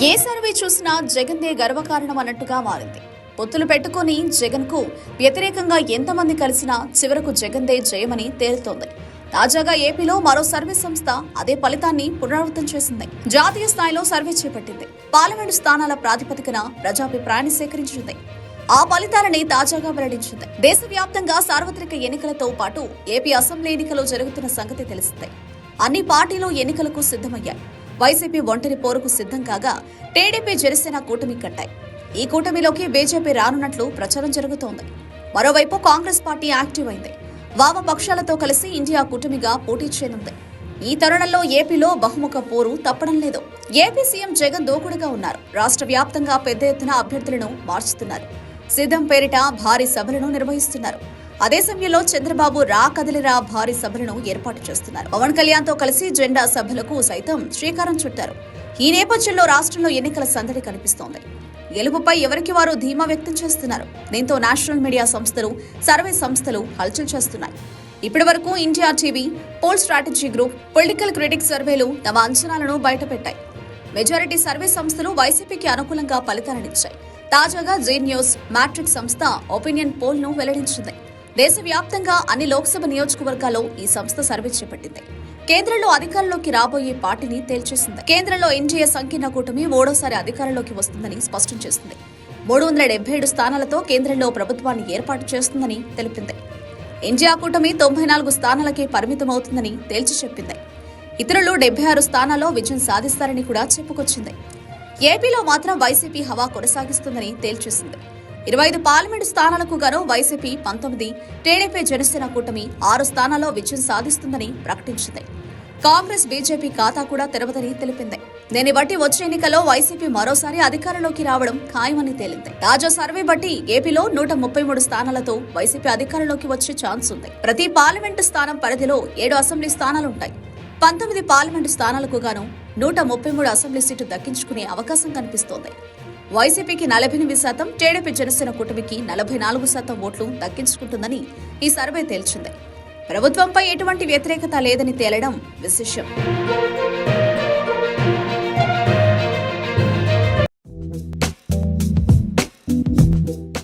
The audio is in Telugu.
ఏ సర్వే చూసినా జగన్దే గర్వకారణం అన్నట్టుగా మారింది. పొత్తులు పెట్టుకుని జగన్ కు వ్యతిరేకంగా ఎంతమంది కలిసినా చివరకు జగన్దే జయమని తేలుతోంది. తాజాగా ఏపీలో మరో సర్వే సంస్థ అదే ఫలితాన్ని పునరావృతం చేసింది. జాతీయ స్థాయిలో సర్వే చేపట్టింది. పార్లమెంటు స్థానాల ప్రాతిపదికన ప్రజాభిప్రాయాన్ని సేకరించింది. ఆ ఫలితాలని తాజాగా వెల్లడించింది. దేశవ్యాప్తంగా సార్వత్రిక ఎన్నికలతో పాటు ఏపీ అసెంబ్లీ ఎన్నికలు జరుగుతున్న సంగతి తెలిసిందే. అన్ని పార్టీలు ఎన్నికలకు సిద్ధమయ్యాయి. వైసీపీ ఒంటరి పోరుకు సిద్ధం కాగా టీడీపీ జనసేన కూటమి కట్టాయి. ఈ కూటమిలోకి బీజేపీ రానున్నట్లు ప్రచారం జరుగుతోంది. మరోవైపు కాంగ్రెస్ పార్టీ యాక్టివ్ అయింది. వామపక్షాలతో కలిసి ఇండియా కూటమిగా పోటీ చేయనుంది. ఈ తరుణంలో ఏపీలో బహుముఖ పోరు తప్పడం లేదు. ఏపీ సీఎం జగన్ దూకుడుగా ఉన్నారు. రాష్ట్ర వ్యాప్తంగా పెద్ద ఎత్తున అభ్యర్థులను మార్చుతున్నారు. సిద్ధం పేరిట భారీ సభలను నిర్వహిస్తున్నారు. అదే సమయంలో చంద్రబాబు రా కదిలిరా భారీ సభలను ఏర్పాటు చేస్తున్నారు. పవన్ కళ్యాణ్ తో కలిసి జెండా సభలకు సైతం శ్రీకారం చుట్టారు. ఈ నేపథ్యంలో రాష్ట్రంలో ఎన్నికల సందడి కనిపిస్తోంది. గెలుపుపై ఎవరికి వారు ధీమా వ్యక్తం చేస్తున్నారు. దీంతో నేషనల్ మీడియా సంస్థలు, సర్వే సంస్థలు హల్చల్ చేస్తున్నాయి. ఇప్పటి వరకు India TV, pole strategy group, political critics సర్వేలు తమ అంచనాలను బయటపెట్టాయి. మెజారిటీ సర్వే సంస్థలు వైసీపీకి అనుకూలంగా ఫలితాలనిచ్చాయి. తాజాగా జీ న్యూస్, మ్యాట్రిక్స్ సంస్థ ఒపీనియన్ పోల్ ను వెల్లడించింది. దేశవ్యాప్తంగా అన్ని లోక్సభ నియోజకవర్గాల్లో ఈ సంస్థ సర్వే చేపట్టింది. కేంద్రంలో అధికారంలోకి రాబోయే పార్టీని తేల్చేసింది. కేంద్రంలో ఎన్డీఏ సంకీర్ణ కూటమి మూడోసారి అధికారంలోకి వస్తుందని స్పష్టం చేసింది. 377 స్థానాలతో కేంద్రంలో ప్రభుత్వాన్ని ఏర్పాటు చేస్తుందని తెలిపింది. ఇండియా కూటమి 94 స్థానాలకే పరిమితమవుతుందని తేల్చి చెప్పింది. ఇతరులు 76 స్థానాల్లో విజయం సాధిస్తారని కూడా చెప్పుకొచ్చింది. ఏపీలో మాత్రం వైసీపీ హవా కొనసాగిస్తుందని తేల్చేసింది. 25 పార్లమెంటు స్థానాలకు గాను వైసీపీ 19, టీడీపీ జనసేన కూటమి 6 స్థానాల్లో విజయం సాధిస్తుందని ప్రకటించింది. కాంగ్రెస్, బీజేపీ ఖాతా కూడా తెరవదని తెలిపింది. దీన్ని బట్టి వచ్చే ఎన్నికల్లో వైసీపీ మరోసారి అధికారంలోకి రావడం ఖాయమని తేలింది. తాజా సర్వే బట్టి ఏపీలో 133 స్థానాలతో వైసీపీ అధికారంలోకి వచ్చే ఛాన్స్ ఉంది. ప్రతి పార్లమెంటు స్థానం పరిధిలో 7 అసెంబ్లీ స్థానాలుంటాయి. 19 పార్లమెంటు స్థానాలకు గాను 133 అసెంబ్లీ సీటు దక్కించుకునే అవకాశం కనిపిస్తోంది. వైసీపీకి 48%, టీడీపీ జనసేన కూటమికి 44% ఓట్లు దక్కించుకుంటుందని ఈ సర్వే తేల్చింది. ప్రభుత్వంపై ఎటువంటి వ్యతిరేకత లేదని తేలడం విశేషం.